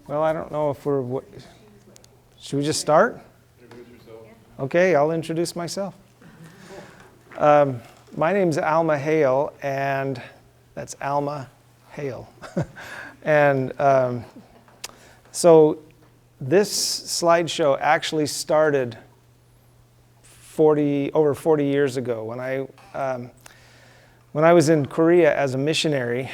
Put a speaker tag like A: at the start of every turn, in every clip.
A: Well, I don't know if should we just start?
B: Introduce yourself.
A: Okay, I'll introduce myself. My name's Alma Hale, and that's Alma Hale. And so this slideshow actually started over 40 years ago. When I was in Korea as a missionary,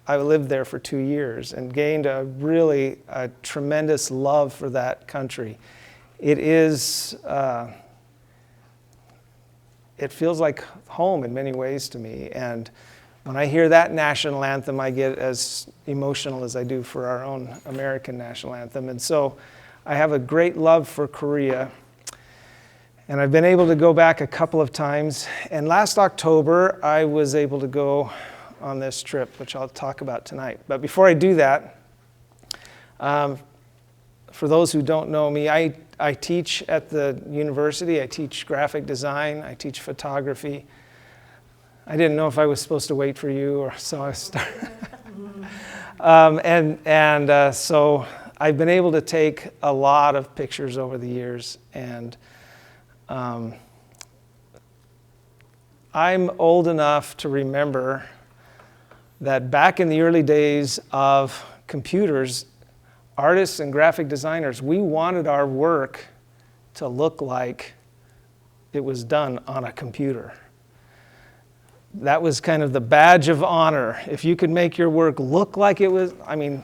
A: I lived there for 2 years and gained a tremendous love for that country. It feels like home in many ways to me. And when I hear that national anthem, I get as emotional as I do for our own American national anthem. And so I have a great love for Korea. And I've been able to go back a couple of times. And last October, I was able to go on this trip, which I'll talk about tonight. But before I do that, for those who don't know me, I teach at the university. I teach graphic design. I teach photography. I didn't know if I was supposed to wait for you, or so I started. So I've been able to take a lot of pictures over the years, and I'm old enough to remember that back in the early days of computers, artists and graphic designers, we wanted our work to look like it was done on a computer. That was kind of the badge of honor. If you could make your work look like it was,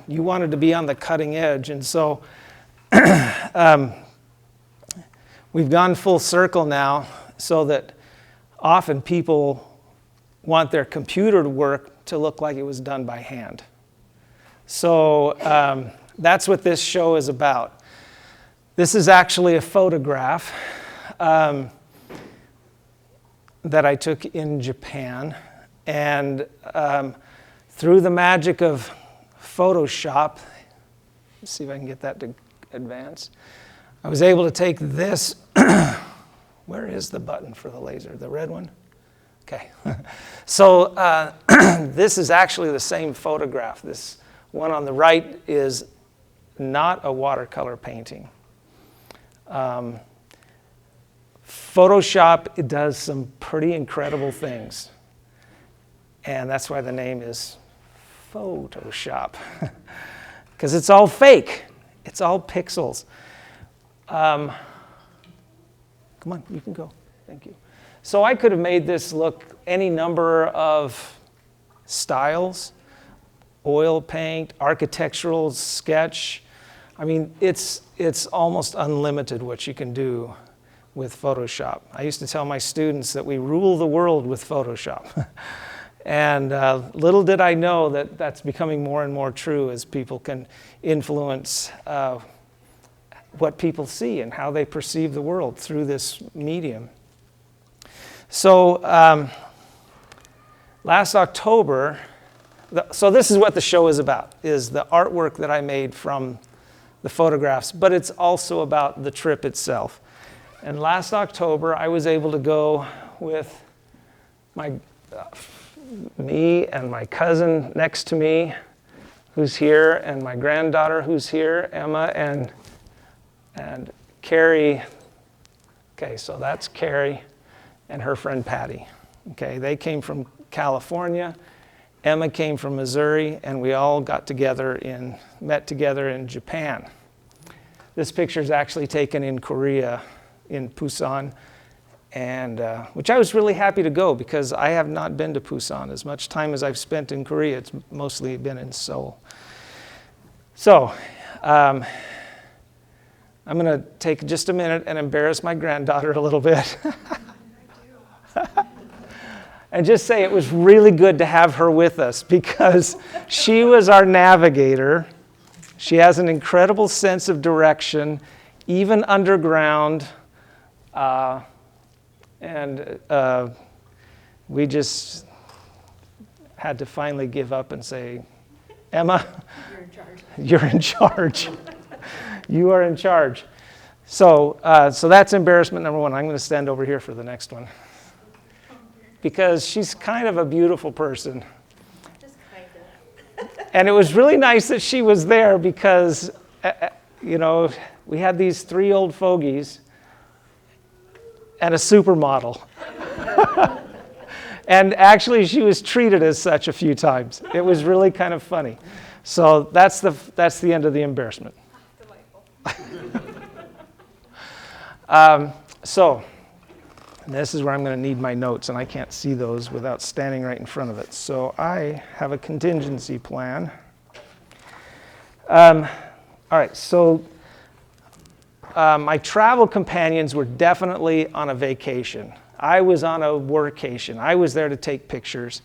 A: you wanted to be on the cutting edge. And so we've gone full circle now, so that often people want their computer work to look like it was done by hand. So that's what this show is about. This is actually a photograph that I took in Japan. And through the magic of Photoshop, let's see if I can get that to advance, I was able to take this. Where is the button for the laser? The red one? Okay. So this is actually the same photograph. This one on the right is not a watercolor painting. Photoshop, it does some pretty incredible things. And that's why the name is Fauxtoshop. Because it's all fake. It's all pixels. Come on, you can go. Thank you. So I could have made this look any number of styles: oil paint, architectural sketch. It's almost unlimited what you can do with Photoshop. I used to tell my students that we rule the world with Photoshop. And little did I know that that's becoming more and more true as people can influence what people see and how they perceive the world through this medium. So last October, so this is what the show is about, is the artwork that I made from the photographs, but it's also about the trip itself. And last October, I was able to go with me and my cousin next to me, who's here, and my granddaughter who's here, Emma, and Carrie. Okay, so that's Carrie and her friend Patty. Okay, they came from California. Emma came from Missouri, and we all met together in Japan. This picture is actually taken in Korea, in Busan, and which I was really happy to go, because I have not been to Busan. As much time as I've spent in Korea, it's mostly been in Seoul. So I'm going to take just a minute and embarrass my granddaughter a little bit. And just say it was really good to have her with us, because she was our navigator. She has an incredible sense of direction, even underground. We just had to finally give up and say, Emma, you're in charge. You're in charge. You are in charge. So that's embarrassment number one. I'm going to stand over here for the next one, because she's kind of a beautiful person.
C: Just kind of.
A: And it was really nice that she was there because, we had these 3 old fogies and a supermodel. And actually, she was treated as such a few times. It was really kind of funny. So that's the end of the embarrassment. So this is where I'm going to need my notes, and I can't see those without standing right in front of it. So I have a contingency plan. All right, so my travel companions were definitely on a vacation. I was on a workation. I was there to take pictures.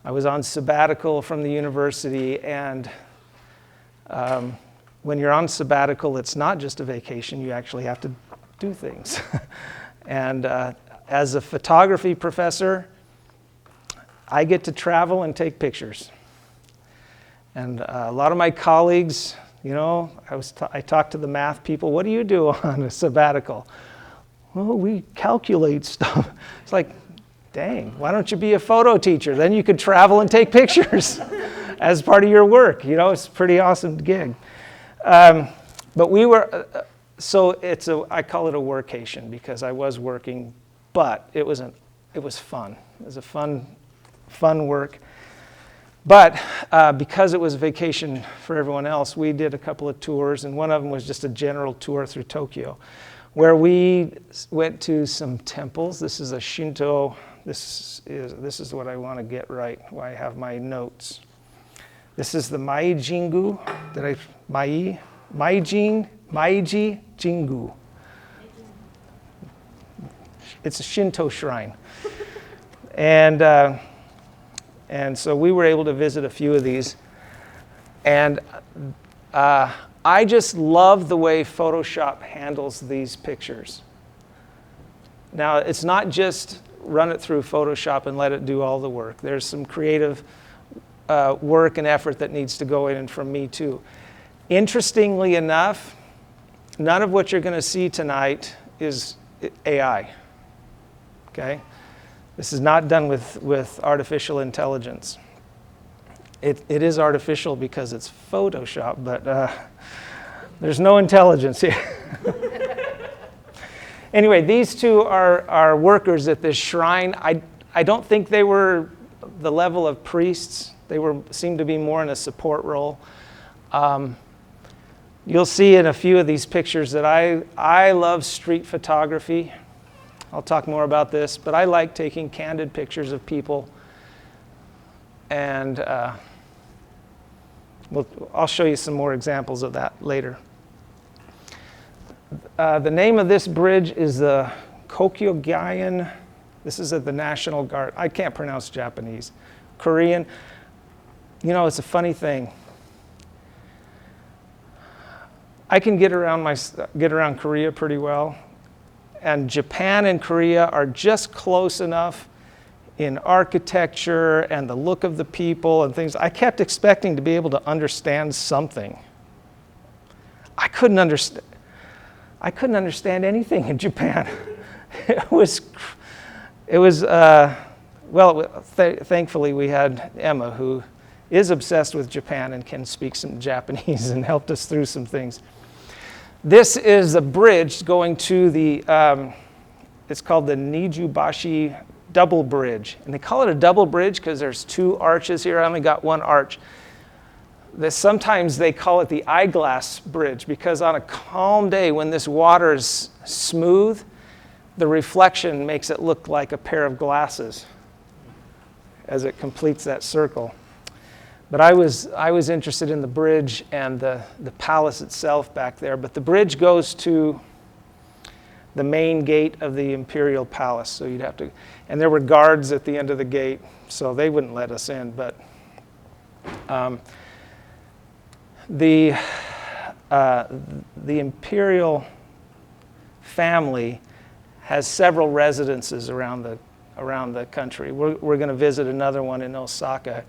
A: I was on sabbatical from the university, and when you're on sabbatical, it's not just a vacation. You actually have to do things. And as a photography professor, I get to travel and take pictures. And a lot of my colleagues, I talked to the math people. What do you do on a sabbatical? Well, we calculate stuff. It's like, dang, why don't you be a photo teacher? Then you could travel and take pictures as part of your work. It's a pretty awesome gig. But we were, I call it a workation because I was working, but it was fun. It was a fun work. But because it was a vacation for everyone else, we did a couple of tours, and one of them was just a general tour through Tokyo, where we went to some temples. This is a Shinto. This is what I want to get right. Why I have my notes. This is the Meiji Jingu. It's a Shinto shrine, and so we were able to visit a few of these, and I just love the way Photoshop handles these pictures. Now, it's not just run it through Photoshop and let it do all the work. There's some creative work and effort that needs to go in, and from me too. Interestingly enough, none of what you're going to see tonight is AI. Okay? This is not done with artificial intelligence. It is artificial because it's Photoshop, but there's no intelligence here. Anyway, these two are workers at this shrine. I don't think they were the level of priests. They seemed to be more in a support role. You'll see in a few of these pictures that I love street photography. I'll talk more about this, but I like taking candid pictures of people, and I'll show you some more examples of that later. The name of this bridge is the Kokyogayan. This is at the National Guard. I can't pronounce Japanese. Korean. It's a funny thing. I can get around Korea pretty well. And Japan and Korea are just close enough in architecture and the look of the people and things. I kept expecting to be able to understand something. I couldn't understand anything in Japan. Thankfully we had Emma, who is obsessed with Japan and can speak some Japanese, and helped us through some things. This is a bridge going to it's called the Nijubashi Double Bridge. And they call it a double bridge because there's 2 arches here. I only got 1 arch. Sometimes they call it the eyeglass bridge because on a calm day when this water is smooth, the reflection makes it look like a pair of glasses as it completes that circle. But I was interested in the bridge and the palace itself back there. But the bridge goes to the main gate of the imperial palace. So you'd have to, and there were guards at the end of the gate, so they wouldn't let us in. But the imperial family has several residences around the country. We're going to visit another one in Osaka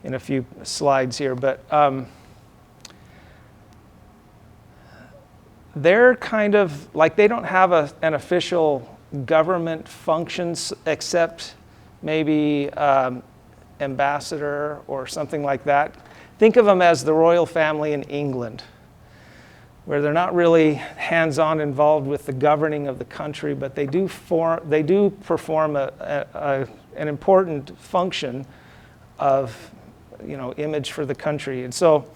A: in a few slides here, but they're kind of like, they don't have an official government functions except maybe ambassador or something like that. think of them as the royal family in England, where they're not really hands-on involved with the governing of the country, but they do perform an important function of, image for the country. And so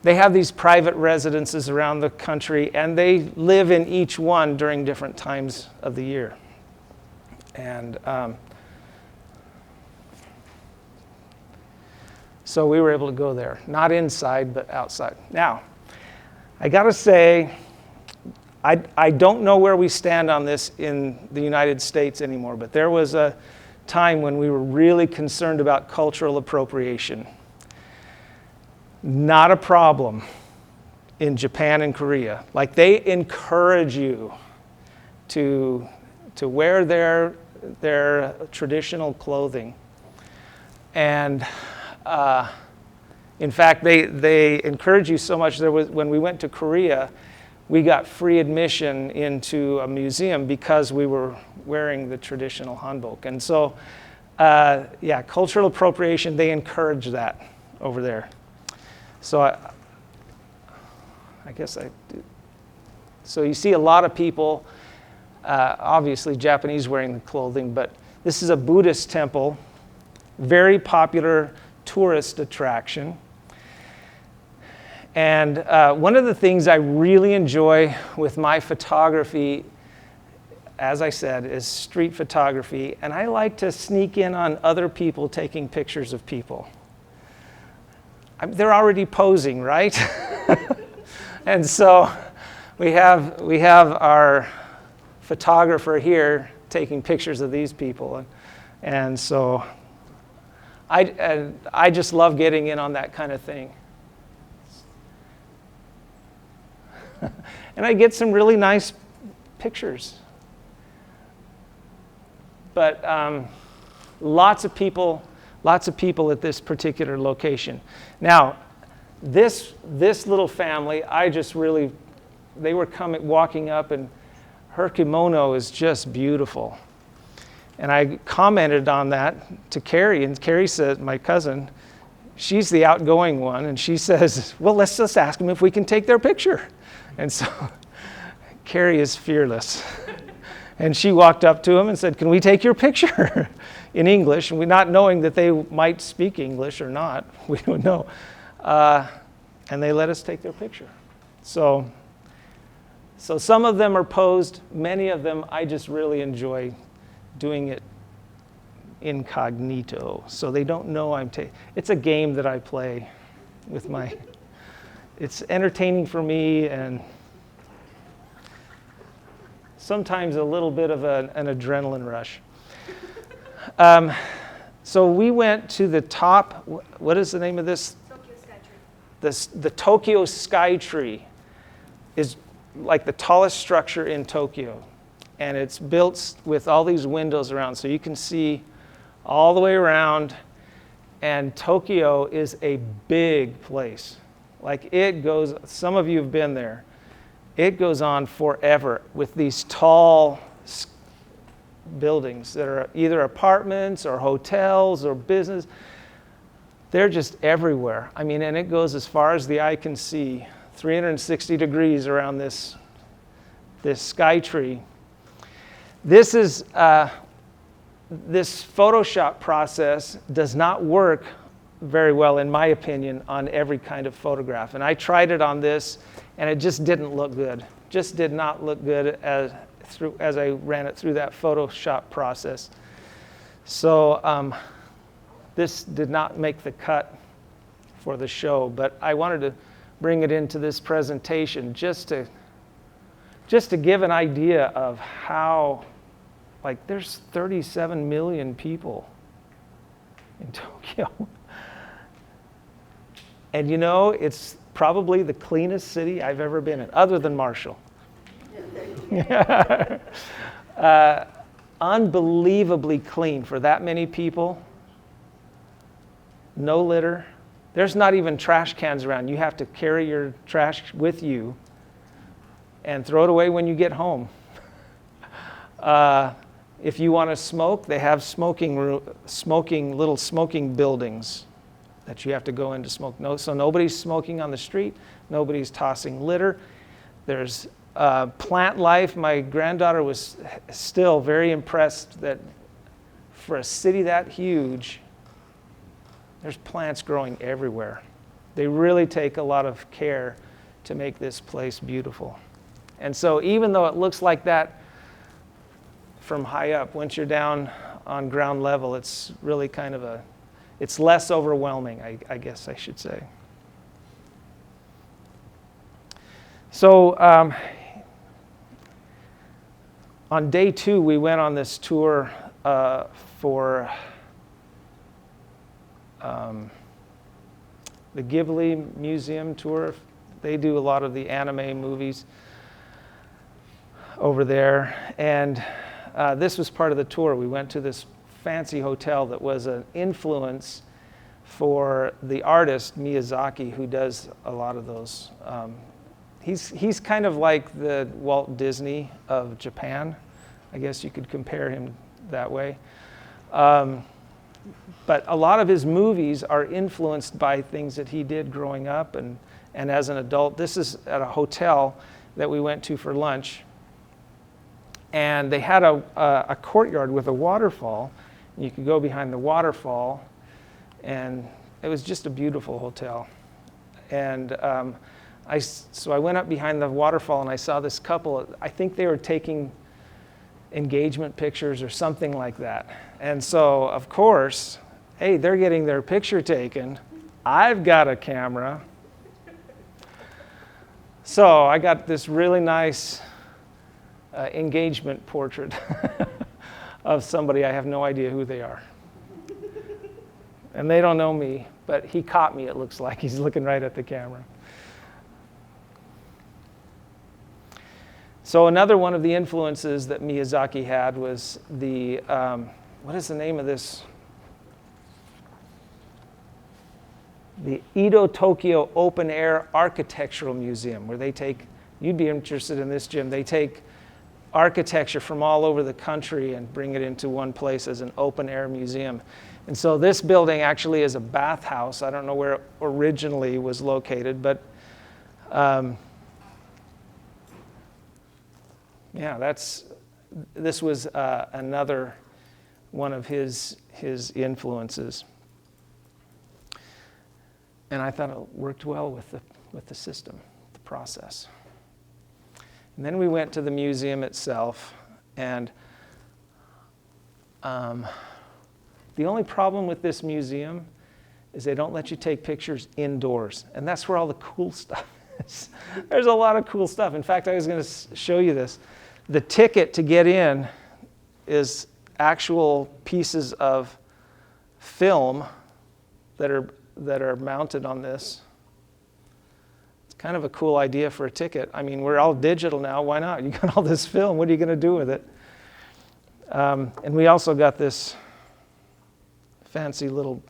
A: they have these private residences around the country, and they live in each one during different times of the year. And so we were able to go there, not inside, but outside. Now, I gotta say, I don't know where we stand on this in the United States anymore, but there was a time when we were really concerned about cultural appropriation. Not a problem in Japan and Korea. Like, they encourage you to wear their traditional clothing. And in fact, they encourage you so much. When we went to Korea, we got free admission into a museum because we were wearing the traditional hanbok. And so, cultural appropriation, they encourage that over there. So I guess I do. So you see a lot of people, obviously Japanese wearing the clothing, but this is a Buddhist temple, very popular tourist attraction. And one of the things I really enjoy with my photography, as I said, is street photography, and I like to sneak in on other people taking pictures of people. They're already posing, right? And so we have our photographer here taking pictures of these people, and so I just love getting in on that kind of thing. And I get some really nice pictures. But lots of people at this particular location. Now, this little family, they were walking up, and her kimono is just beautiful. And I commented on that to Carrie, and Carrie said, my cousin, she's the outgoing one, and she says, well, let's just ask them if we can take their picture. And so Carrie is fearless. And she walked up to him and said, can we take your picture? In English, and we not knowing that they might speak English or not, we don't know. And they let us take their picture. So some of them are posed, many of them I just really enjoy doing it incognito, so they don't know I'm taking. It's a game that I play with it's entertaining for me, and sometimes a little bit of an adrenaline rush. So we went to the top, what is the name of this?
B: Tokyo Skytree.
A: The Tokyo Skytree is like the tallest structure in Tokyo. And it's built with all these windows around, so you can see all the way around. And Tokyo is a big place. Like, it goes, some of you have been there. It goes on forever with these tall buildings that are either apartments or hotels or business. They're just everywhere. I mean, and it goes as far as the eye can see, 360 degrees around this Skytree. This Photoshop process does not work very well, in my opinion, on every kind of photograph. And I tried it on this, and it just didn't look good. Just did not look good as I ran it through that Photoshop process. So this did not make the cut for the show, but I wanted to bring it into this presentation just to give an idea of how, like, there's 37 million people in Tokyo. And it's probably the cleanest city I've ever been in, other than Marshall. Unbelievably clean for that many people. No litter. There's not even trash cans around. You have to carry your trash with you and throw it away when you get home. If you want to smoke, they have little smoking buildings that you have to go in to smoke. No, so nobody's smoking on the street. Nobody's tossing litter. There's plant life. My granddaughter was still very impressed that for a city that huge, there's plants growing everywhere. They really take a lot of care to make this place beautiful. And so even though it looks like that from high up, once you're down on ground level, it's really kind of it's less overwhelming, I guess I should say. So on day 2, we went on this tour for the Ghibli Museum tour. They do a lot of the anime movies over there. And this was part of the tour. We went to this fancy hotel that was an influence for the artist Miyazaki, who does a lot of those. He's kind of like the Walt Disney of Japan. I guess you could compare him that way. But a lot of his movies are influenced by things that he did growing up and as an adult. This is at a hotel that we went to for lunch. And they had a courtyard with a waterfall. You could go behind the waterfall. And it was just a beautiful hotel. And so I went up behind the waterfall and I saw this couple. I think they were taking engagement pictures or something like that. And so, of course, hey, they're getting their picture taken. I've got a camera. So I got this really nice engagement portrait of somebody. I have no idea who they are. And they don't know me, but he caught me, it looks like. He's looking right at the camera. So another one of the influences that Miyazaki had was the, what is the name of this? The Edo Tokyo Open Air Architectural Museum, where they take, you'd be interested in this, Jim, they take architecture from all over the country and bring it into one place as an open air museum. And so this building actually is a bathhouse. I don't know where it originally was located, but yeah, this was another one of his influences. And I thought it worked well with the system, the process. And then we went to the museum itself, and the only problem with this museum is they don't let you take pictures indoors, and that's where all the cool stuff is. There's a lot of cool stuff. In fact, I was going to show you this. The ticket to get in is actual pieces of film that are mounted on this. It's kind of a cool idea for a ticket. I mean, we're all digital now. Why not? You got all this film. What are you going to do with it? And we also got this fancy little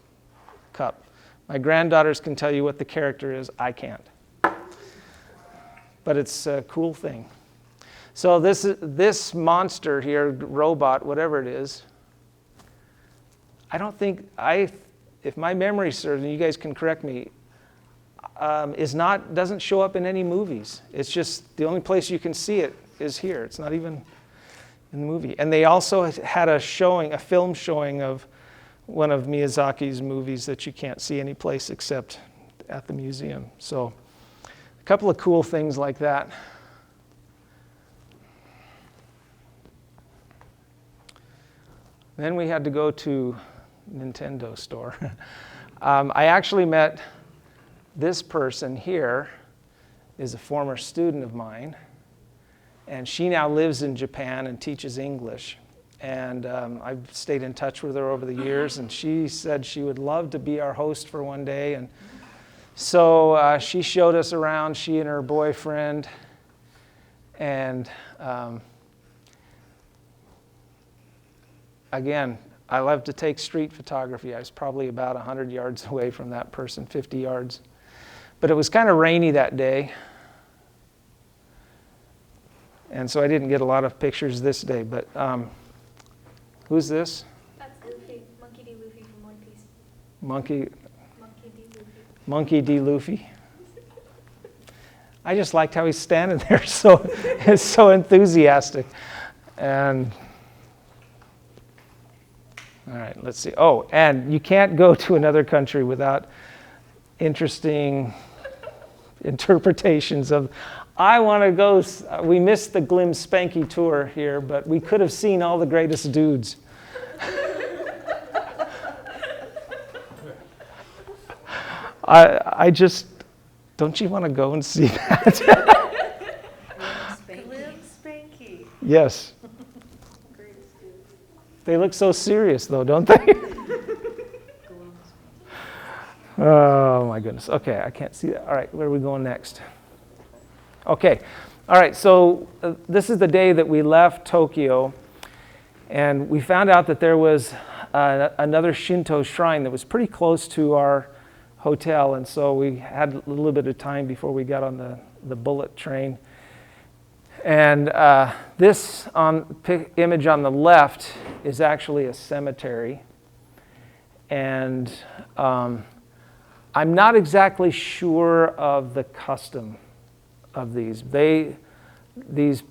A: cup. My granddaughters can tell you what the character is. I can't. But it's a cool thing. So this monster here, robot, whatever it is, I don't think if my memory serves, and you guys can correct me, doesn't show up in any movies. It's just the only place you can see it is here. It's not even in the movie. And they also had a film showing of one of Miyazaki's movies that you can't see any place except at the museum. So a couple of cool things like that. Then we had to go to Nintendo store. I actually met this person here, is a former student of mine, and she now lives in Japan and teaches English. And I've stayed in touch with her over the years, and she said she would love to be our host for one day. And so she showed us around, she and her boyfriend, and again, I love to take street photography. I was probably about 100 yards away from that person, 50 yards. But it was kind of rainy that day. And so I didn't get a lot of pictures this day. But who's this?
B: That's Luffy, Monkey D. Luffy from One Piece.
A: Monkey
B: Monkey D.
A: Monkey D. Luffy. I just liked how he's standing there, so enthusiastic. And all right, let's see. Oh, and you can't go to another country without interesting interpretations of, I want to go. We missed the Glim Spanky tour here, but we could have seen all the greatest dudes. I just, don't you want to go and see that?
B: Glim Spanky.
A: Yes.
B: Greatest dude.
A: They look so serious, though, don't they? Oh, my goodness. Okay, I can't see that. All right, where are we going next? Okay. All right, so this is the day that we left Tokyo, and we found out that there was another Shinto shrine that was pretty close to our hotel, and so we had a little bit of time before we got on the bullet train. And this image on the left is actually a cemetery, and I'm not exactly sure of the custom of these. These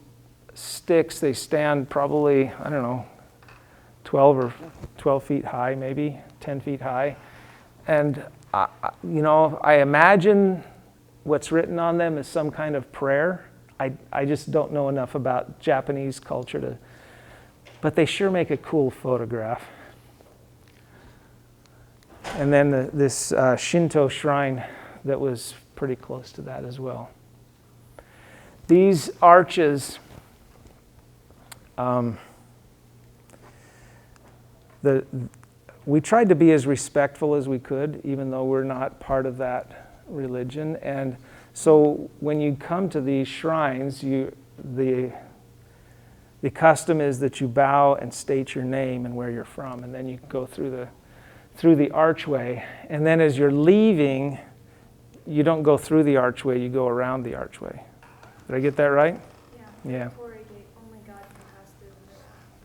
A: sticks, they stand probably, I don't know, 12 feet high, maybe 10 feet high. And, I imagine what's written on them is some kind of prayer. I just don't know enough about Japanese culture but they sure make a cool photograph. And then this Shinto shrine that was pretty close to that as well. These arches, we tried to be as respectful as we could, even though we're not part of that religion. And so when you come to these shrines, the custom is that you bow and state your name and where you're from, and then you go through the archway. And then as you're leaving, you don't go through the archway, you go around the archway. Did I get that right?
B: Yeah.
A: Yeah.
B: Before a gate, only God can pass through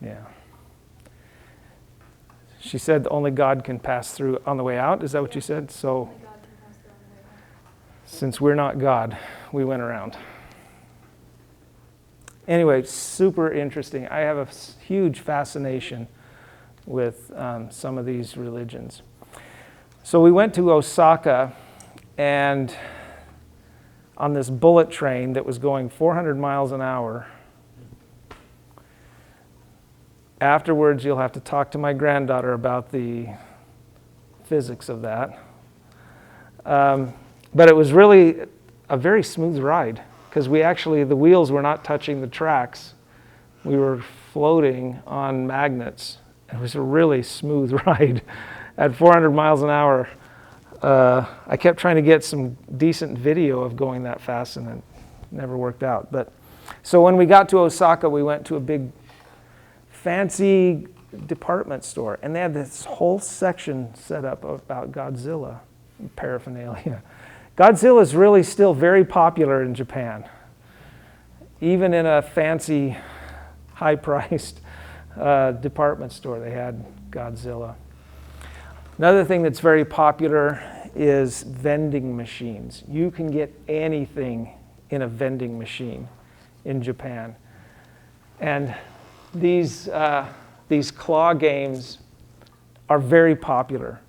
B: the middle.
A: Yeah. She said only God can pass through on the way out. Is that what you said? So
B: Only God can pass through on the way out.
A: since we're not God, we went around. Anyway, super interesting. I have a huge fascination with some of these religions. So we went to Osaka, and on this bullet train that was going 400 miles an hour. Afterwards, you'll have to talk to my granddaughter about the physics of that. But it was really a very smooth ride, because the wheels were not touching the tracks. We were floating on magnets. It was a really smooth ride at 400 miles an hour. I kept trying to get some decent video of going that fast, and it never worked out. But so when we got to Osaka, we went to a big fancy department store, and they had this whole section set up about Godzilla paraphernalia. Godzilla is really still very popular in Japan, even in a fancy, high-priced department store. They had Godzilla. Another thing that's very popular is vending machines. You can get anything in a vending machine in Japan. And these claw games are very popular,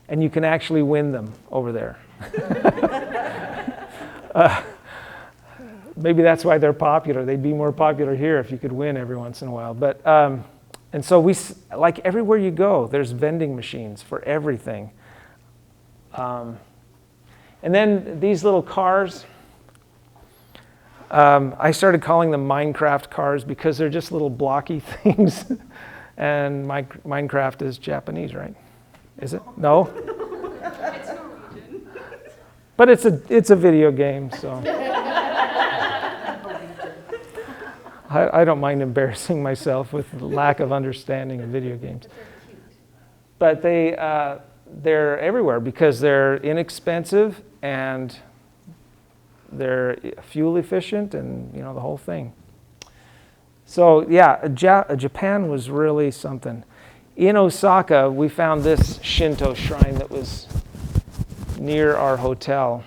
A: and you can actually win them over there. Maybe that's why they're popular. They'd be more popular here if you could win every once in a while. But and so like everywhere you go, there's vending machines for everything. And then these little cars, I started calling them Minecraft cars because they're just little blocky things. And Minecraft is Japanese, right? Is it? No?
B: It's Norwegian.
A: But it's a video game, so. I don't mind embarrassing myself with the lack of understanding of video games. But they're everywhere because they're inexpensive and they're fuel efficient, and the whole thing. So yeah, Japan was really something. In Osaka, we found this Shinto shrine that was near our hotel.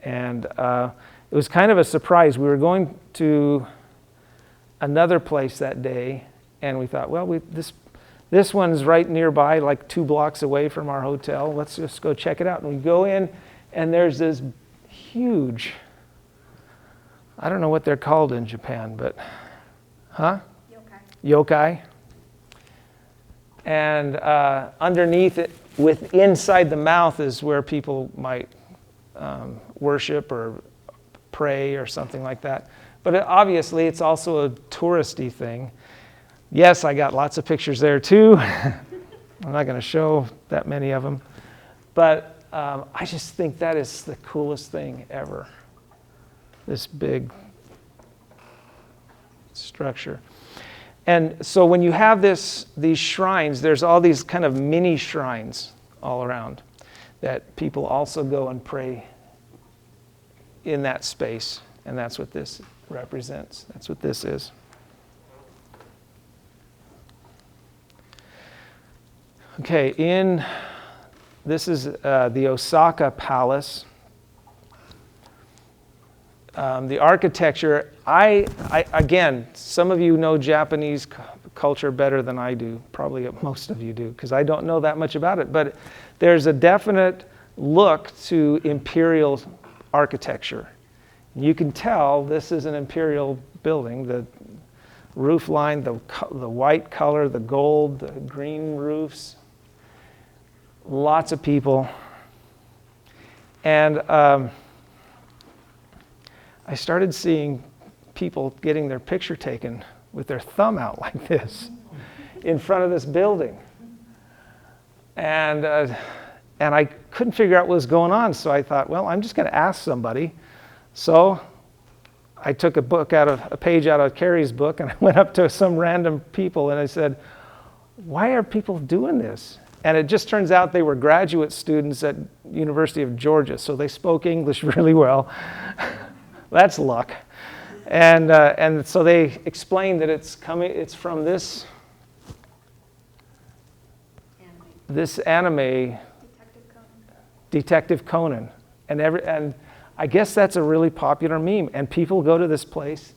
A: And it was kind of a surprise. We were going to another place that day, and we thought, well, this one's right nearby, like 2 blocks away from our hotel. Let's just go check it out. And we go in, and there's this huge, I don't know what they're called in Japan, but, yokai. And underneath it, inside the mouth is where people might worship or pray or something like that. But obviously, it's also a touristy thing. Yes, I got lots of pictures there too. I'm not going to show that many of them. But I just think that is the coolest thing ever. This big structure. And so when you have these shrines, there's all these kind of mini shrines all around that people also go and pray in that space. And that's what this represents. That's what this is. Okay, this is the Osaka Palace. The architecture, again, some of you know Japanese culture better than I do. Probably most of you do, because I don't know that much about it. But there's a definite look to imperial architecture. You can tell this is an imperial building. The roof line, the white color, the gold, the green roofs. Lots of people. And I started seeing people getting their picture taken with their thumb out like this in front of this building. And I couldn't figure out what was going on, so I thought, well, I'm just going to ask somebody. So I took a page out of Carrie's book, and I went up to some random people, and I said, why are people doing this? And it just turns out they were graduate students at University of Georgia, so they spoke English really well. That's luck. And so they explained that it's from this anime, Detective Conan. And I guess that's a really popular meme. And people go to this place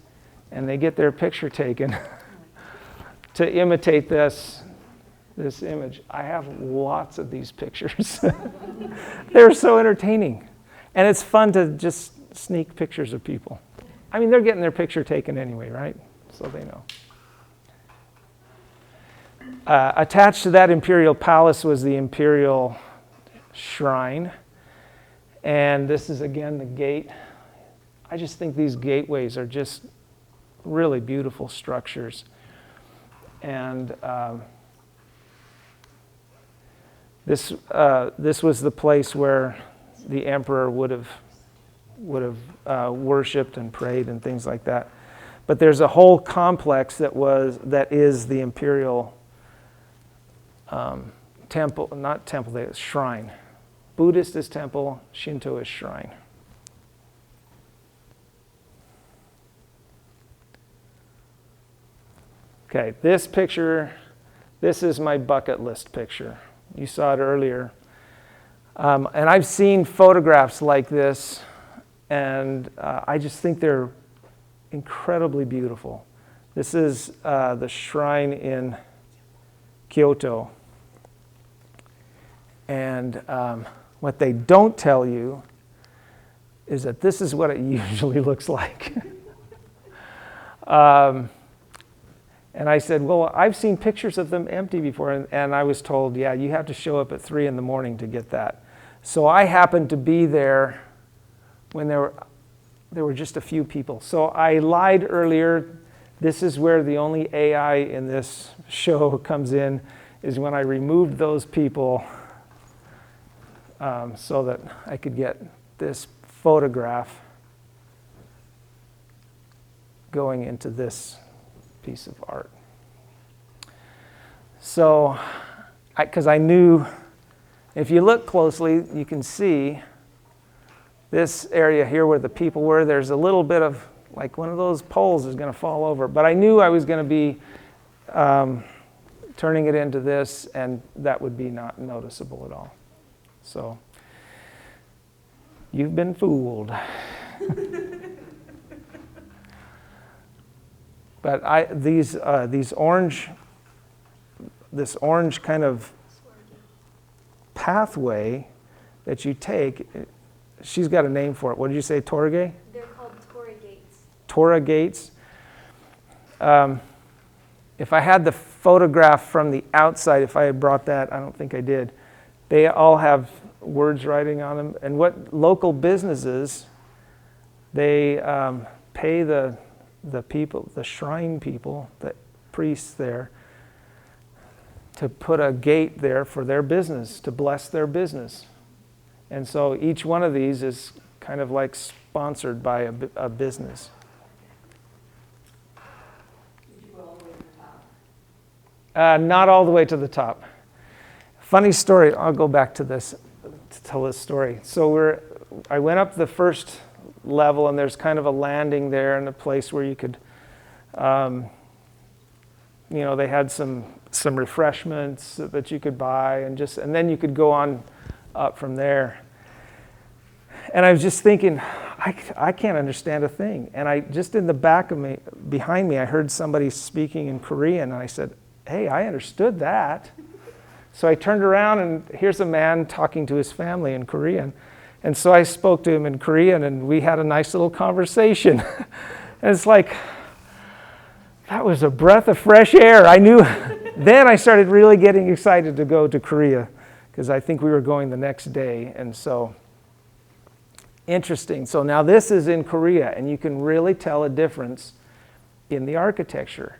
A: and they get their picture taken to imitate this image. I have lots of these pictures. They're so entertaining. And it's fun to just sneak pictures of people. I mean, they're getting their picture taken anyway, right? So they know. Attached to that imperial palace was the imperial shrine. And this is, again, the gate. I just think these gateways are just really beautiful structures. And this was the place where the emperor would have worshipped and prayed and things like that. But there's a whole complex that is the imperial shrine. Buddhist is temple, Shinto is shrine. Okay, this picture, this is my bucket list picture. You saw it earlier. And I've seen photographs like this, and I just think they're incredibly beautiful. This is the shrine in Kyoto. And what they don't tell you is that this is what it usually looks like. And I said, well, I've seen pictures of them empty before. And I was told, yeah, you have to show up at 3 a.m. to get that. So I happened to be there when there were just a few people. So I lied earlier. This is where the only AI in this show comes in, is when I removed those people so that I could get this photograph going into this piece of art. So, because I knew, if you look closely, you can see this area here where the people were. There's a little bit of, like, one of those poles is going to fall over. But I knew I was going to be turning it into this, and that would be not noticeable at all. So You've been fooled. But this orange kind of pathway that you take, she's got a name for it. What did you say, Torgay?
B: They're called Torah gates.
A: Torah gates. If I had the photograph from the outside, if I had brought that, I don't think I did, they all have words writing on them. And what local businesses, they pay the people, the shrine people, the priests there, to put a gate there for their business, to bless their business. And so each one of these is kind of like sponsored by a business.
C: Did you go all the way to the top?
A: Not all the way to the top. Funny story, I'll go back to this, to tell this story. So I went up the first level, and there's kind of a landing there and a place where you could, they had some refreshments that you could buy, and then you could go on up from there. And I was just thinking, I can't understand a thing. And I just in the back of me, behind me, I heard somebody speaking in Korean, and I said, "Hey, I understood that." So I turned around, and here's a man talking to his family in Korean. And so I spoke to him in Korean, and we had a nice little conversation. And it's like, that was a breath of fresh air. I knew. Then I started really getting excited to go to Korea, because I think we were going the next day. And so, interesting. So now this is in Korea, and you can really tell a difference in the architecture.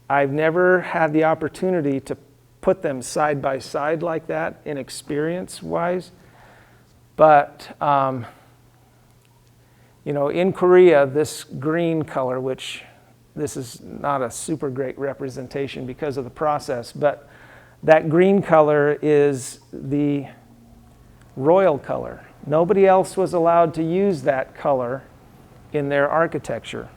A: I've never had the opportunity to put them side by side like that in experience-wise. But, in Korea, this green color, which this is not a super great representation because of the process, but that green color is the royal color. Nobody else was allowed to use that color in their architecture.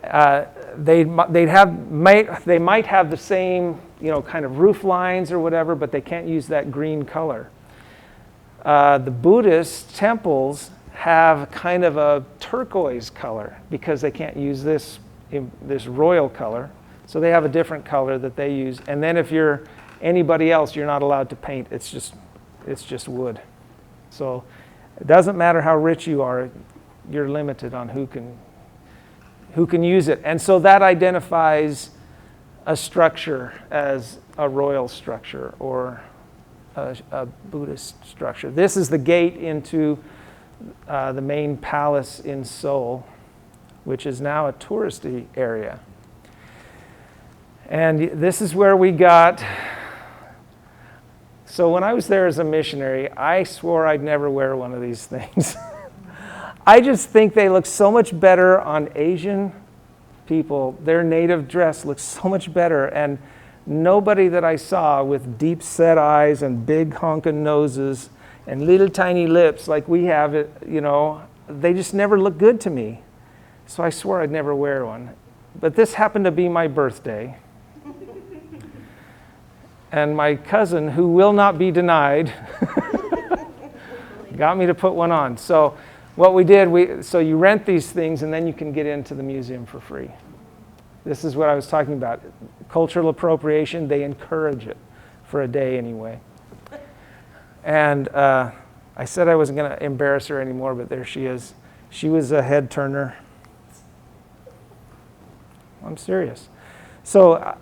A: They might have the same, kind of roof lines or whatever, but they can't use that green color. The Buddhist temples have kind of a turquoise color because they can't use this royal color. So they have a different color that they use. And then if you're anybody else, you're not allowed to paint. It's just wood. So it doesn't matter how rich you are, you're limited on who can use it. And so that identifies a structure as a royal structure or a Buddhist structure. This is the gate into the main palace in Seoul, which is now a touristy area. And this is where we got. So when I was there as a missionary, I swore I'd never wear one of these things. I just think they look so much better on Asian people. Their native dress looks so much better. And nobody that I saw with deep set eyes and big honking noses and little tiny lips like we have, they just never look good to me. So I swore I'd never wear one. But this happened to be my birthday. And my cousin, who will not be denied, got me to put one on. So what we did, so you rent these things and then you can get into the museum for free. This is what I was talking about. Cultural appropriation, they encourage it for a day anyway. And I said I wasn't going to embarrass her anymore, but there she is. She was a head turner. I'm serious. So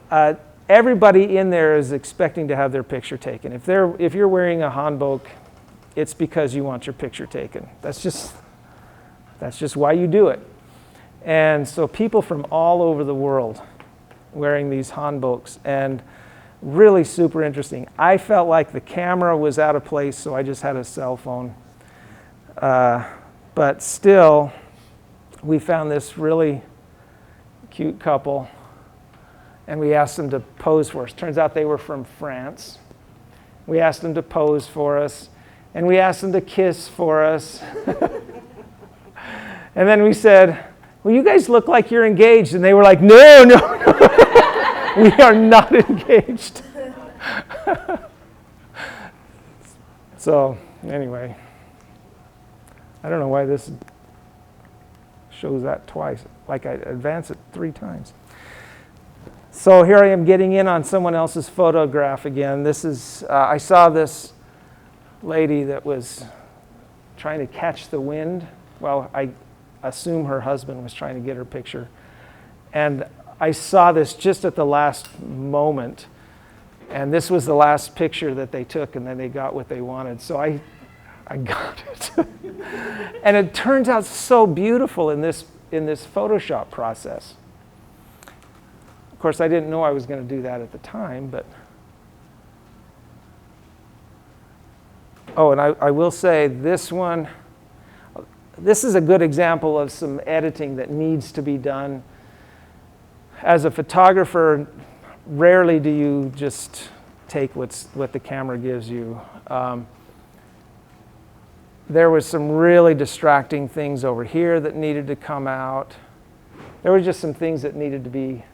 A: everybody in there is expecting to have their picture taken. If you're wearing a hanbok, it's because you want your picture taken. That's just why you do it. And so people from all over the world wearing these hanboks, and really super interesting. I felt like the camera was out of place, so I just had a cell phone. But still, we found this really cute couple, and we asked them to pose for us. Turns out they were from France. We asked them to pose for us, and we asked them to kiss for us. And then we said, "Well, you guys look like you're engaged." And they were like, no, we are not engaged. So, anyway, I don't know why this shows that twice, like I advanced it 3 times. So here I am getting in on someone else's photograph again. This is, I saw this lady that was trying to catch the wind. Well, I assume her husband was trying to get her picture. And I saw this just at the last moment. And this was the last picture that they took, and then they got what they wanted. So I got it. And it turns out so beautiful in this Photoshop process. Of course, I didn't know I was going to do that at the time, but... Oh, and I will say this one, this is a good example of some editing that needs to be done. As a photographer, rarely do you just take what the camera gives you. There was some really distracting things over here that needed to come out. There were just some things that needed to be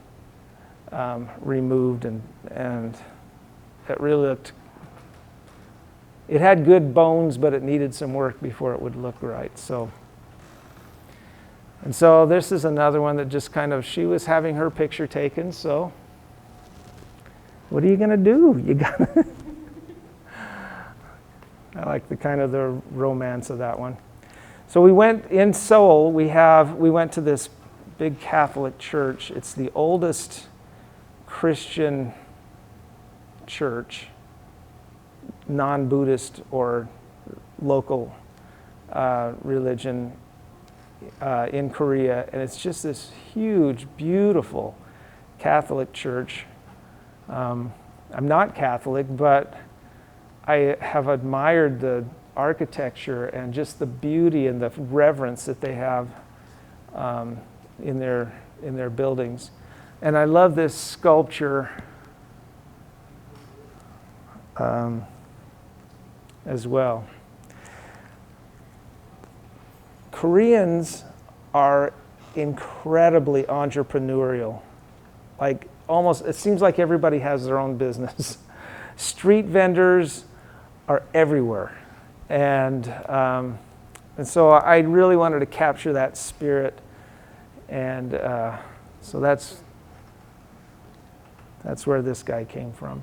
A: removed, and it really looked, it had good bones, but it needed some work before it would look right. So this is another one that just kind of, she was having her picture taken, so what are you going to do? You got I like the kind of the romance of that one. So we went in Seoul, we went to this big Catholic church. It's the oldest Christian church, non-Buddhist or local religion in Korea, and it's just this huge, beautiful Catholic church. I'm not Catholic, but I have admired the architecture and just the beauty and the reverence that they have in their buildings. And I love this sculpture as well. Koreans are incredibly entrepreneurial. Like almost, it seems like everybody has their own business. Street vendors are everywhere. And so I really wanted to capture that spirit. And so that's where this guy came from.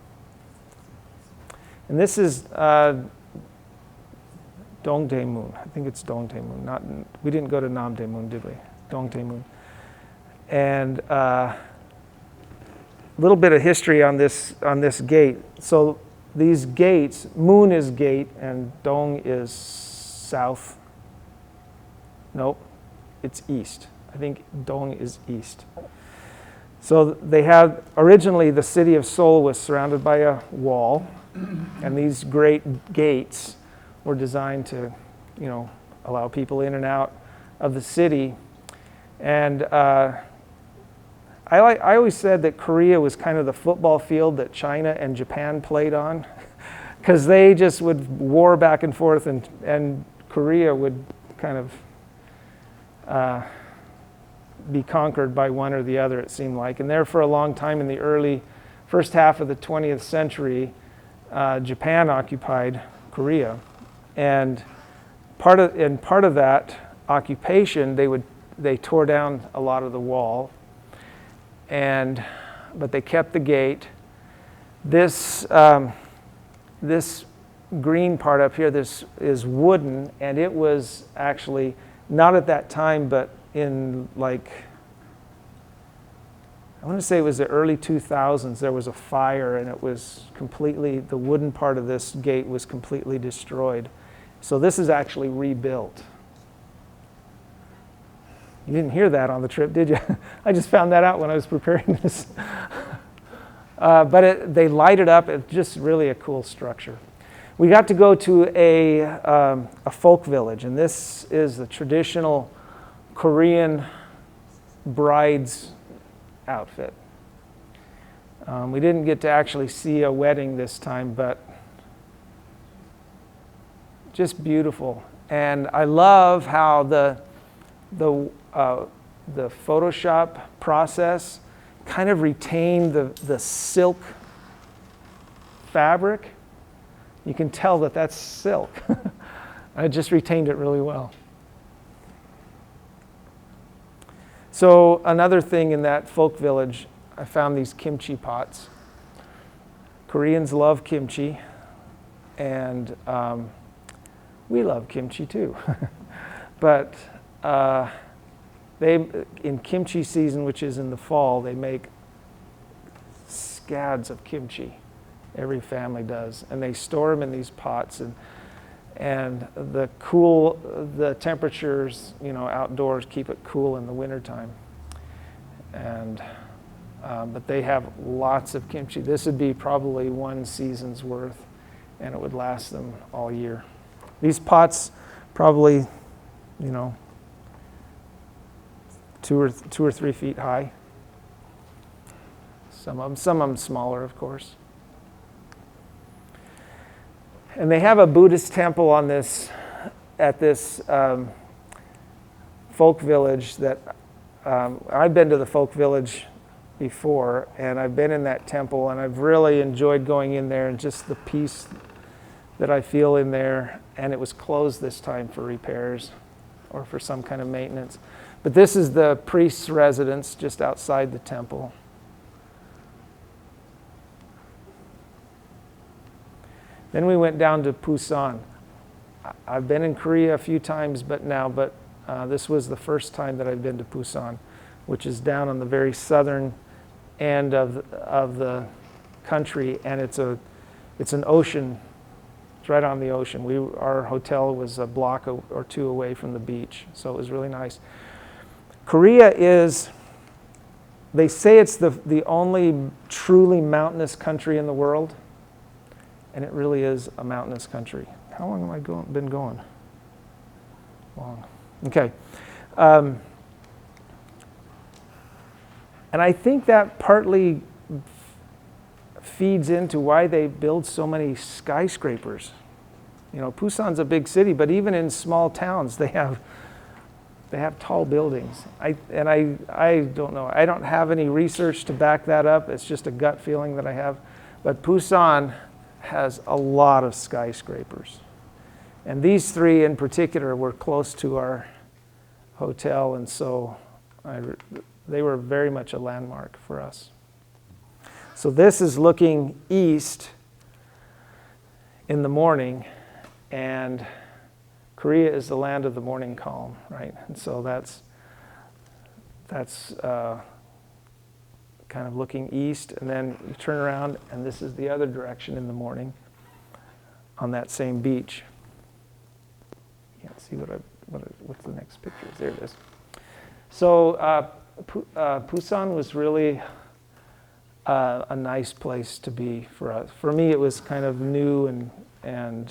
A: And this is Dongdaemun. I think it's Dongdaemun. We didn't go to Namdaemun, did we? Dongdaemun. And a little bit of history on this gate. So these gates, Moon is gate and Dong is south. Nope, it's east. I think Dong is east. So they had, originally the city of Seoul was surrounded by a wall, and these great gates were designed to, allow people in and out of the city. And I always said that Korea was kind of the football field that China and Japan played on, because they just would war back and forth, and Korea would kind of be conquered by one or the other, it seemed like. And there for a long time in the early first half of the 20th century, Japan occupied Korea. And part of that occupation, they tore down a lot of the wall, but they kept the gate. This green part up here, this is wooden, and it was actually not at that time, but in I want to say it was the early 2000s, there was a fire, and it was completely, the wooden part of this gate was completely destroyed. So this is actually rebuilt. You didn't hear that on the trip, did you? I just found that out when I was preparing this. But they light it up. It's just really a cool structure. We got to go to a folk village, and this is the traditional Korean bride's outfit. We didn't get to actually see a wedding this time, but just beautiful. And I love how the Photoshop process kind of retained the silk fabric. You can tell that that's silk. I just retained it really well. So another thing in that folk village, I found these kimchi pots. Koreans love kimchi, and we love kimchi too. But in kimchi season, which is in the fall, they make scads of kimchi. Every family does, and they store them in these pots, and the temperatures, outdoors keep it cool in the wintertime. And but they have lots of kimchi. This would be probably one season's worth, and it would last them all year. These pots probably, 2 or 3 feet high. Some of them smaller, of course. And they have a Buddhist temple at this folk village that I've been to the folk village before, and I've been in that temple, and I've really enjoyed going in there and just the peace that I feel in there. And it was closed this time for repairs or for some kind of maintenance. But this is the priest's residence just outside the temple. Then we went down to Busan. I've been in Korea a few times, but this was the first time that I've been to Busan, which is down on the very southern end of the country, and it's an ocean. It's right on the ocean. Our hotel was a block or two away from the beach, so it was really nice. Korea is, they say it's the only truly mountainous country in the world. And it really is a mountainous country. How long have I been going? Long. Okay. And I think that partly feeds into why they build so many skyscrapers. Busan's a big city, but even in small towns, they have tall buildings. I don't know. I don't have any research to back that up. It's just a gut feeling that I have. But Busan has a lot of skyscrapers. And these 3 in particular were close to our hotel, and so they were very much a landmark for us. So this is looking east in the morning, and Korea is the land of the morning calm, right? And so that's kind of looking east, and then you turn around, and this is the other direction in the morning on that same beach. You can't see what's the next picture. There it is. So Busan was really a nice place to be for us. For me, it was kind of new and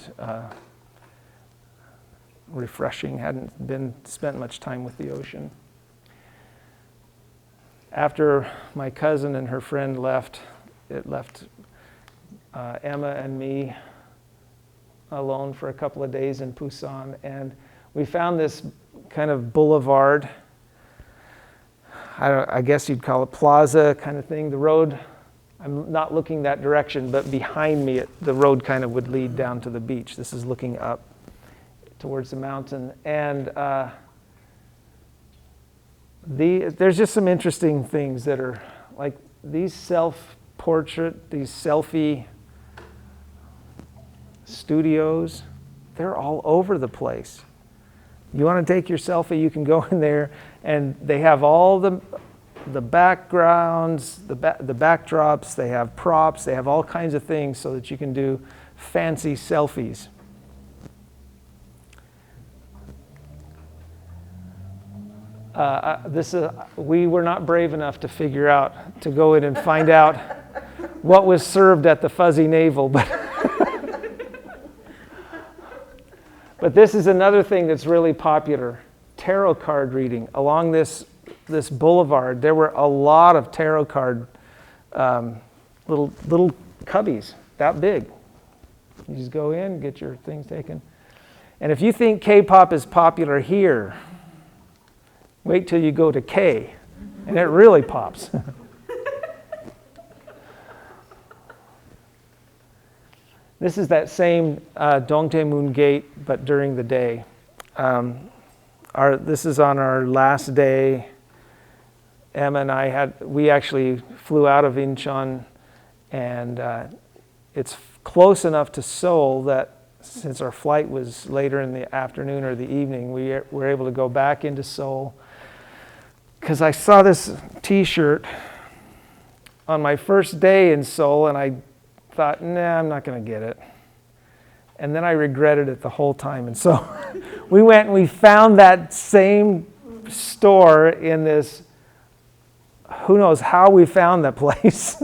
A: refreshing. Hadn't spent much time with the ocean. After my cousin and her friend left, it left Emma and me alone for a couple of days in Busan, and we found this kind of boulevard. I guess you'd call it plaza kind of thing. The road, I'm not looking that direction, but behind me, the road kind of would lead down to the beach. This is looking up towards the mountain, and there's just some interesting things that are like these selfie studios. They're all over the place. You want to take your selfie, you can go in there, and they have all the backgrounds, the backdrops, they have props, they have all kinds of things so that you can do fancy selfies. We were not brave enough to figure out, to go in and find out what was served at the Fuzzy Navel, but this is another thing that's really popular, tarot card reading. Along this boulevard, there were a lot of tarot card little cubbies, that big. You just go in, get your things taken. And if you think K-pop is popular here, wait till you go to K, and it really pops. This is that same Dongdaemun Gate, but during the day. This is on our last day, Emma and we actually flew out of Incheon, and it's close enough to Seoul that since our flight was later in the afternoon or the evening, we were able to go back into Seoul. Because I saw this T-shirt on my first day in Seoul, and I thought, nah, I'm not going to get it. And then I regretted it the whole time. And so we went and we found that same store in this, who knows how we found that place.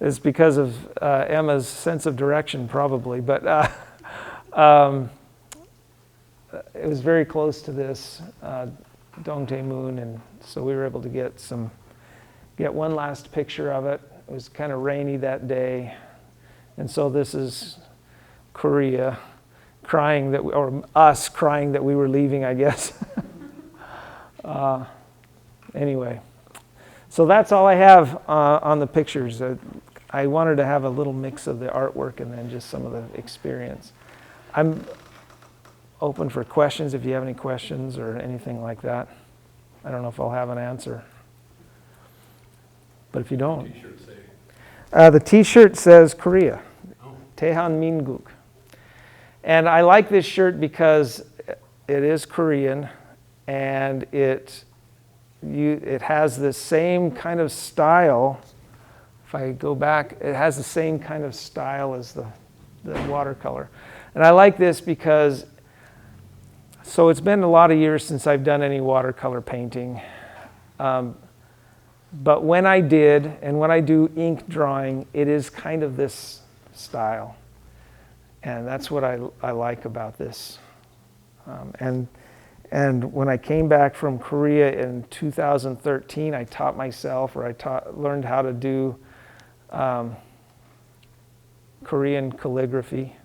A: It's because of Emma's sense of direction, probably. But it was very close to this Dongdaemun, and so we were able to get one last picture of it. It was kind of rainy that day, and so this is Korea crying or us crying that we were leaving, I guess. Anyway, so that's all I have on the pictures. I wanted to have a little mix of the artwork and then just some of the experience. I'm open for questions if you have any questions or anything like that. I don't know if I'll have an answer. But if you don't. The T-shirt says Korea. Taehan Minguk. And I like this shirt because it is Korean, and it has the same kind of style. If I go back, it has the same kind of style as the watercolor. And I like this because, so it's been a lot of years since I've done any watercolor painting. But when I did, and when I do ink drawing, it is kind of this style. And that's what I like about this. And when I came back from Korea in 2013, I taught myself, or learned how to do Korean calligraphy.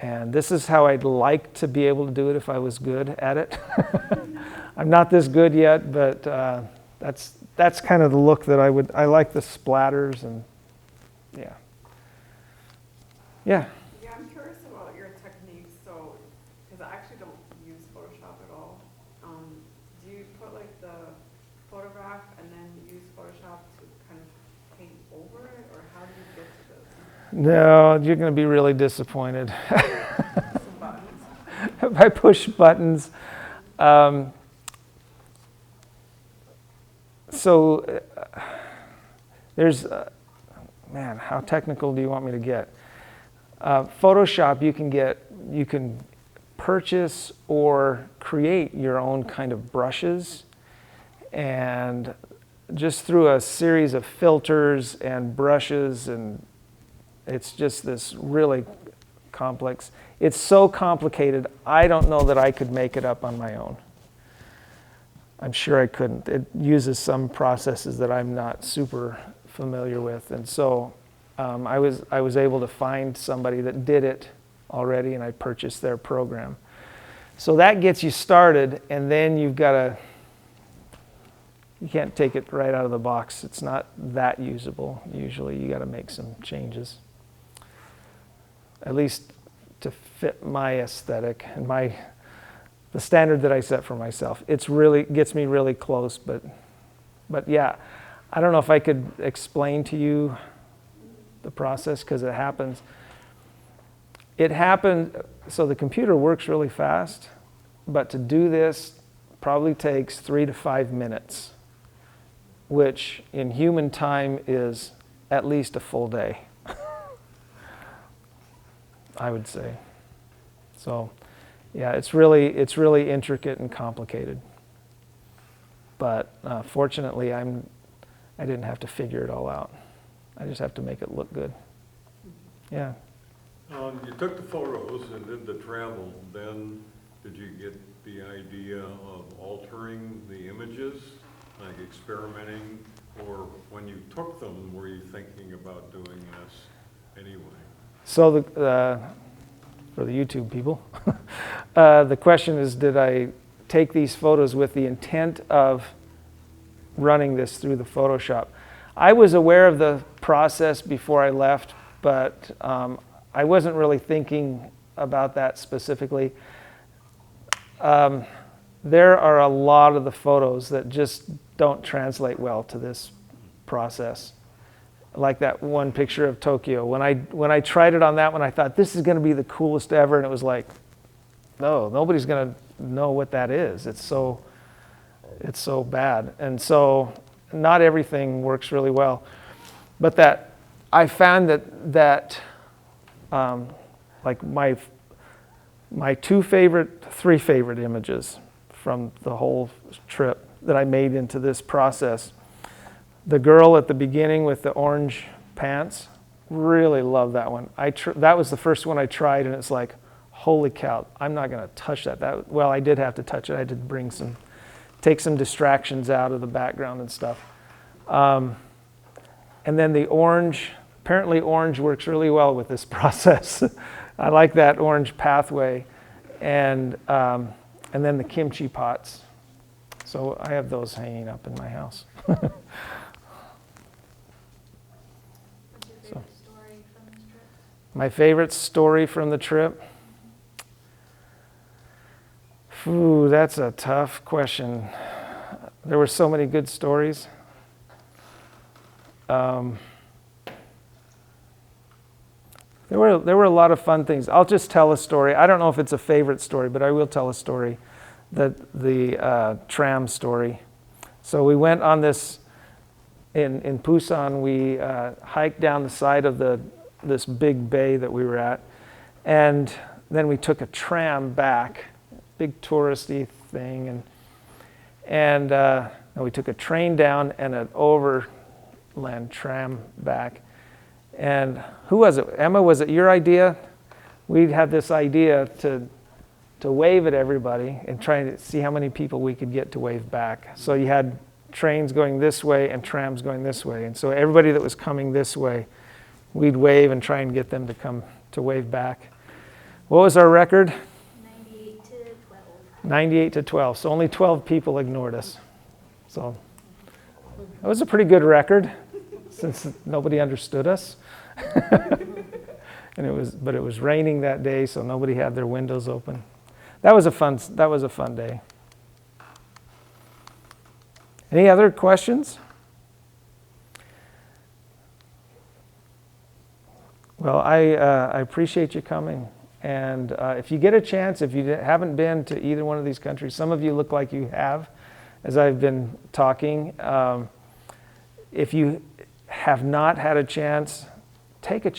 A: And this is how I'd like to be able to do it if I was good at it. I'm not this good yet, but that's kind of the look that I like the splatters, and yeah. Yeah.
C: Yeah, I'm curious about your techniques. So, because I actually don't use Photoshop at all. Do you put like the photograph and then use Photoshop to kind of paint over it, or how do you get to this?
A: No, you're going to be really disappointed.
C: Some buttons.
A: If I push buttons. So there's, man, how technical do you want me to get? Photoshop, you can purchase or create your own kind of brushes, and just through a series of filters and brushes, and it's just this really complex. It's so complicated, I don't know that I could make it up on my own. I'm sure I couldn't. It uses some processes that I'm not super familiar with, and so I was able to find somebody that did it already, and I purchased their program. So that gets you started, and then you can't take it right out of the box. It's not that usable. Usually you got to make some changes, at least to fit my aesthetic and the standard that I set for myself. It's really gets me really close, but yeah, I don't know if I could explain to you the process, because it happens. It happened, so the computer works really fast, but to do this probably takes 3 to 5 minutes, which in human time is at least a full day, I would say. So yeah, it's really intricate and complicated. But fortunately, I didn't have to figure it all out. I just have to make it look good. Yeah.
D: You took the photos and did the travel. Then did you get the idea of altering the images, like experimenting, or when you took them, were you thinking about doing this anyway?
A: So for the YouTube people, the question is, did I take these photos with the intent of running this through the Photoshop? I was aware of the process before I left, but I wasn't really thinking about that specifically. There are a lot of the photos that just don't translate well to this process. Like that one picture of Tokyo. When I tried it on that one, I thought this is going to be the coolest ever, and it was like, no, nobody's going to know what that is. It's so bad, and so not everything works really well. But that I found that like my three favorite images from the whole trip that I made into this process. The girl at the beginning with the orange pants, really love that one. That was the first one I tried, and it's like, holy cow, I'm not going to touch that. Well, I did have to touch it. I had to take some distractions out of the background and stuff. And then the orange, apparently orange works really well with this process. I like that orange pathway. And then the kimchi pots. So I have those hanging up in my house.
B: What's your favorite story from this trip?
A: My favorite story from the trip? Ooh, that's a tough question. There were so many good stories. There were a lot of fun things. I'll just tell a story. I don't know if it's a favorite story, but I will tell a story. The tram story. So we went on this, in Busan, we hiked down the side of this big bay that we were at, and then we took a tram back, big touristy thing, and we took a train down and an overland tram back. And who was it? Emma, was it your idea? We had this idea to wave at everybody and try to see how many people we could get to wave back. So you had trains going this way and trams going this way. And so everybody that was coming this way, we'd wave and try and get them to come to wave back. What was our record?
B: 98 to 12.
A: 98 to 12. So only 12 people ignored us. So that was a pretty good record since nobody understood us. And it was raining that day, so nobody had their windows open. That was a fun day. Any other questions? Well, I appreciate you coming. And if you get a chance, if you haven't been to either one of these countries, some of you look like you have, as I've been talking. If you have not had a chance, take a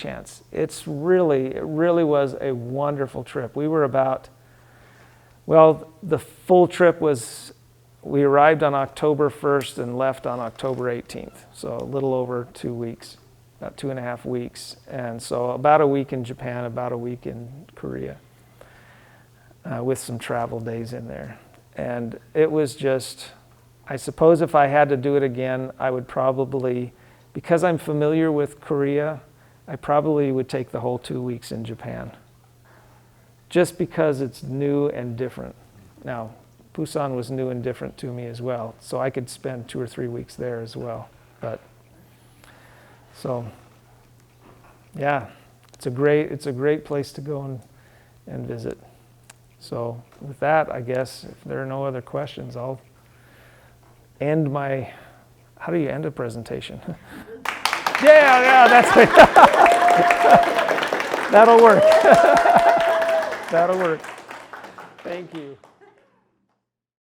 A: it really was a wonderful trip. We were the full trip was, we arrived on October 1st and left on October 18th. So a little over 2 weeks, about 2.5 weeks. And so about a week in Japan, about a week in Korea, with some travel days in there. And it was just, I suppose if I had to do it again, I would probably, because I'm familiar with Korea, I probably would take the whole 2 weeks in Japan. Just because it's new and different. Now, Busan was new and different to me as well, so I could spend 2 or 3 weeks there as well. But so, yeah, it's a great place to go and visit. So with that, I guess if there are no other questions, I'll end my. How do you end a presentation? Yeah, that's it. That'll work. That'll work. Thank you.